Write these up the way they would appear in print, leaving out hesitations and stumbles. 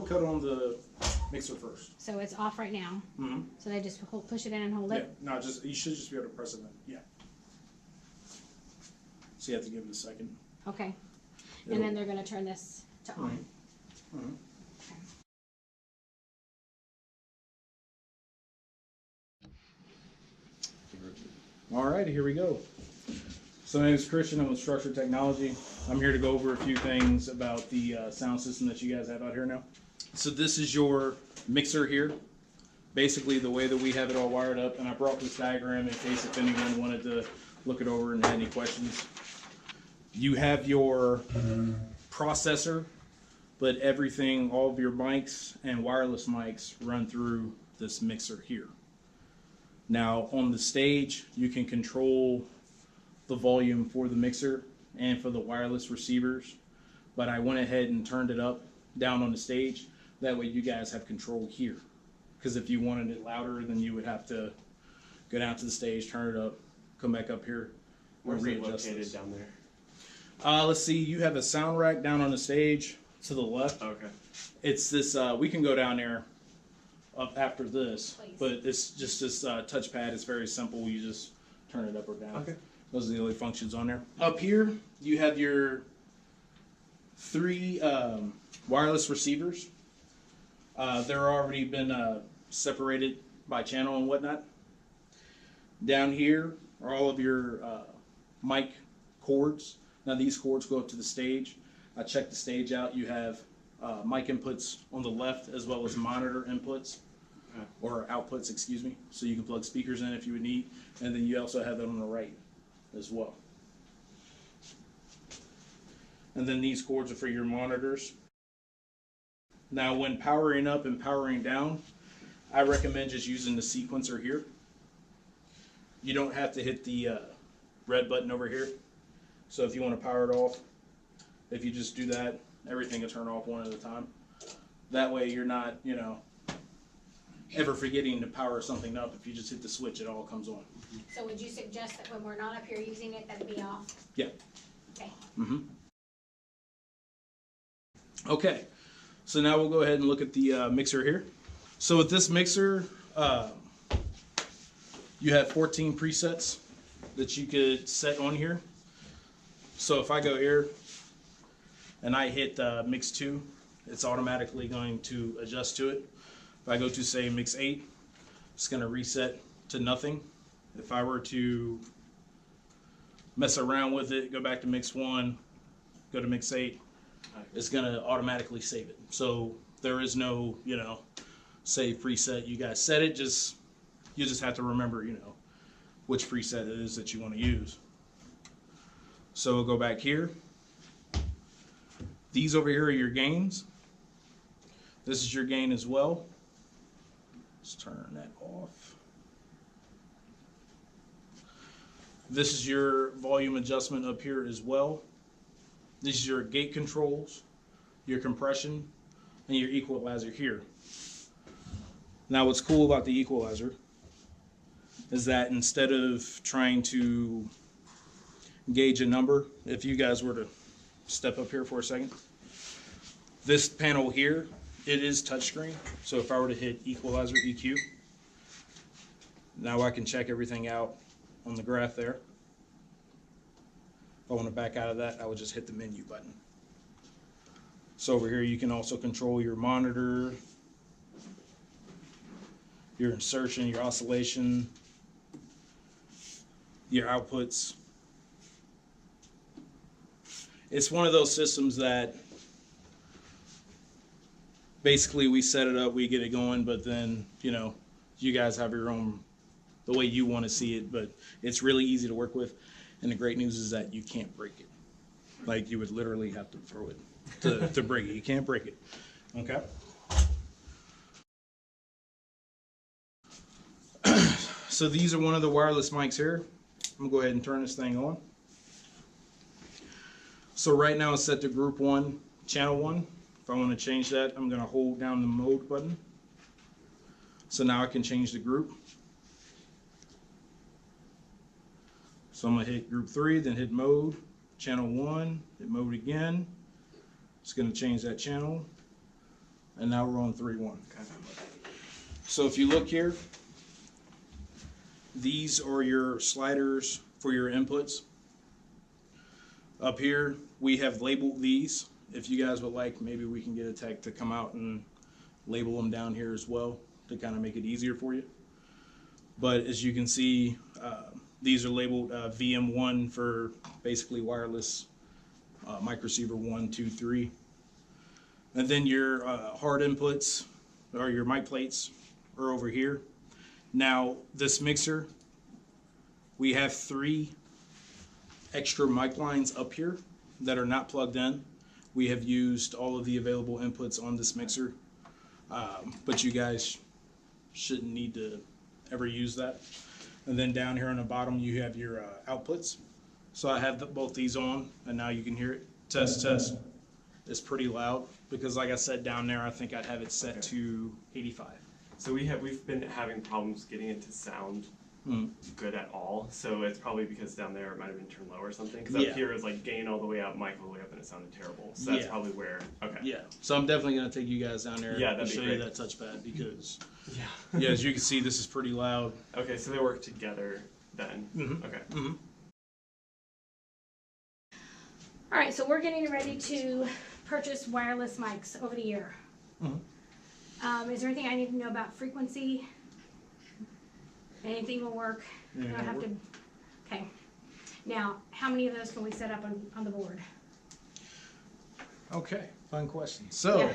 cut on the mixer first. So it's off right now. Mm-hmm. So they just push it in and hold it? Yeah, no, you should just be able to press it in. Yeah. So you have to give it a second. Okay. And then they're going to turn this to on. Mm-hmm. Mm-hmm. All right, here we go. So my name is Christian. I'm with Structured Technology. I'm here to go over a few things about the sound system that you guys have out here now. So this is your mixer here. Basically the way that we have it all wired up, and I brought this diagram in case if anyone wanted to look it over and had any questions. You have your processor, but everything, all of your mics and wireless mics run through this mixer here. Now on the stage, you can control the volume for the mixer and for the wireless receivers, but I went ahead and turned it up down on the stage. That way you guys have control here. Because if you wanted it louder, then you would have to go down to the stage, turn it up, come back up here. Where's it located down there? Let's see, you have a sound rack down on the stage to the left. Okay. It's this, we can go down there up after this, Please. but it's just this touchpad. It's very simple. You just turn it up or down. Okay. Those are the only functions on there. Up here, you have your 3 wireless receivers. They're already been separated by channel and whatnot. Down here are all of your mic cords. Now these cords go up to the stage. I checked the stage out. You have mic inputs on the left as well as monitor inputs, or outputs, excuse me. So you can plug speakers in if you would need. And then you also have that on the right as well. And then these cords are for your monitors. Now when powering up and powering down, I recommend just using the sequencer here. You don't have to hit the red button over here. So if you want to power it off, if you just do that, everything will turn off one at a time. That way you're not, you know, ever forgetting to power something up. If you just hit the switch, it all comes on. So would you suggest that when we're not up here using it, that it be off? Yeah. Okay. Mm-hmm. Okay. So now we'll go ahead and look at the mixer here. So with this mixer, you have 14 presets that you could set on here. So if I go here and I hit mix 2, it's automatically going to adjust to it. If I go to say mix 8, it's going to reset to nothing. If I were to mess around with it, go back to mix 1, go to mix 8, it's going to automatically save it. So there is no, you know, save preset. You guys set it, you just have to remember, you know, which preset it is that you want to use. So we'll go back here. These over here are your gains. This is your gain as well. Let's turn that off. This is your volume adjustment up here as well. This is your gate controls, your compression, and your equalizer here. Now what's cool about the equalizer is that instead of trying to gauge a number, if you guys were to step up here for a second, this panel here, it is touchscreen. So if I were to hit equalizer EQ, now I can check everything out on the graph there. If I want to back out of that, I would just hit the menu button. So over here you can also control your monitor, your insertion, your oscillation, your outputs. It's one of those systems that basically we set it up, we get it going, but then, you know, you guys have your own, the way you want to see it, but it's really easy to work with. And the great news is that you can't break it. Like you would literally have to throw it to break it. You can't break it. Okay? So these are one of the wireless mics here. I'm gonna go ahead and turn this thing on. So right now it's set to group 1, channel 1. If I want to change that, I'm gonna hold down the mode button. So now I can change the group. So I'm gonna hit group 3, then hit mode, channel 1, hit mode again. It's gonna change that channel. and now we're on 3.1. Okay. So if you look here, these are your sliders for your inputs. Up here, we have labeled these. If you guys would like, maybe we can get a tech to come out and label them down here as well to kind of make it easier for you. But as you can see, these are labeled VM1 for basically wireless microceiver 1, 2, 3. And then your hard inputs or your mic plates are over here. Now this mixer, we have 3 extra mic lines up here that are not plugged in. We have used all of the available inputs on this mixer, but you guys shouldn't need to ever use that. And then down here on the bottom you have your outputs. So I have both these on, and now you can hear it. Test, test. It's pretty loud because, like I said down there, I think I'd have it set to 85. So we've been having problems getting it to sound good at all. So it's probably because down there it might have been turned low or something. Because up here is like gain all the way up, mic all the way up, and it sounded terrible. So that's probably where. Okay. Yeah. So I'm definitely gonna take you guys down there and show you that touchpad because yeah, as you can see, this is pretty loud. Okay, so they work together then. Okay. All right, so we're getting ready to purchase wireless mics over the year. Is there anything I need to know about frequency? Anything will work? I don't have to. Okay. Now, how many of those can we set up on the board? Okay, fun question. So,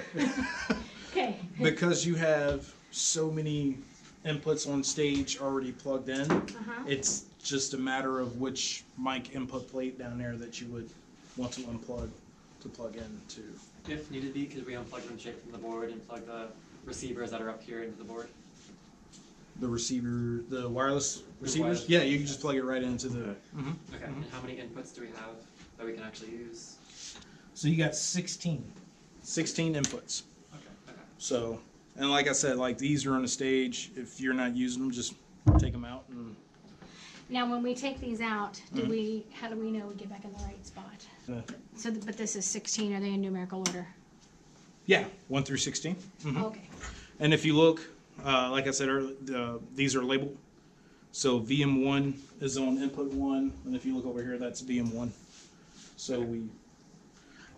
Okay. because you have so many inputs on stage already plugged in, it's just a matter of which mic input plate down there that you would want to unplug to plug in to. If needed be, could we unplug them straight from the board and plug the receivers that are up here into the board? The receiver, the wireless receivers? wireless Yeah, you can just plug it right into the. Okay, and how many inputs do we have that we can actually use? So you got 16 inputs. Okay. So, and like I said, like these are on the stage. If you're not using them, just take them out. And Now, when we take these out, how do we know we get back in the right spot? So, but this is 16. Are they in numerical order? yeah, 1 through 16. Okay. And if you look, like I said earlier, these are labeled. So VM1 is on input 1, and if you look over here, that's VM1. So we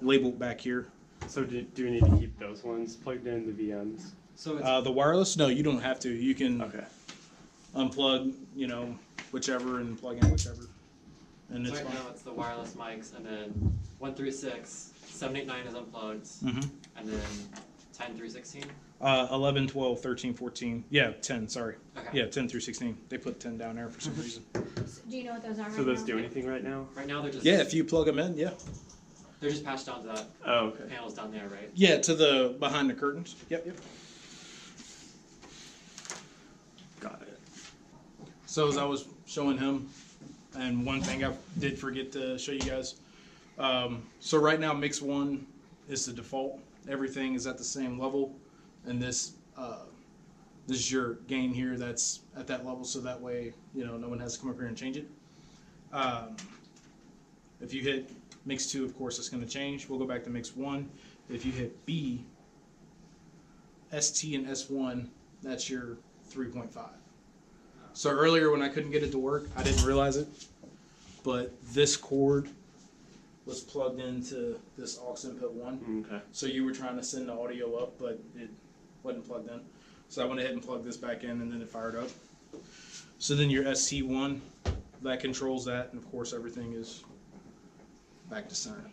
labeled back here. So do we need to keep those ones plugged in, the VMs? So it's, The wireless, no, you don't have to. You can Okay. unplug, whichever and plug in whichever. And so it's right fine. now it's the wireless mics, and then 1 through 6, 7, 8, 9 is unplugged, and then 10 through 16? 11, 12, 13, 14. Yeah, 10, sorry. Okay. Yeah, 10 through 16. They put 10 down there for some reason. So do you know what those are right So those now? do anything right now? Right now they're just Yeah, if you plug them in, yeah. they're just patched onto that Oh, okay. panels down there, right? Yeah, to the behind the curtains. Yep. Got it. So as I was showing him, and one thing I did forget to show you guys. So right now, mix 1 is the default. Everything is at the same level, and this is your gain here. That's at that level, so that way no one has to come up here and change it. If you hit mix 2, of course, it's going to change. We'll go back to mix 1. If you hit B, ST and S1, that's your 3.5. So earlier when I couldn't get it to work, I didn't realize it, but this cord was plugged into this aux input 1. Okay. So you were trying to send the audio up, but it wasn't plugged in. So I went ahead and plugged this back in, and then it fired up. So then your ST1, that controls that, and of course everything is back to center.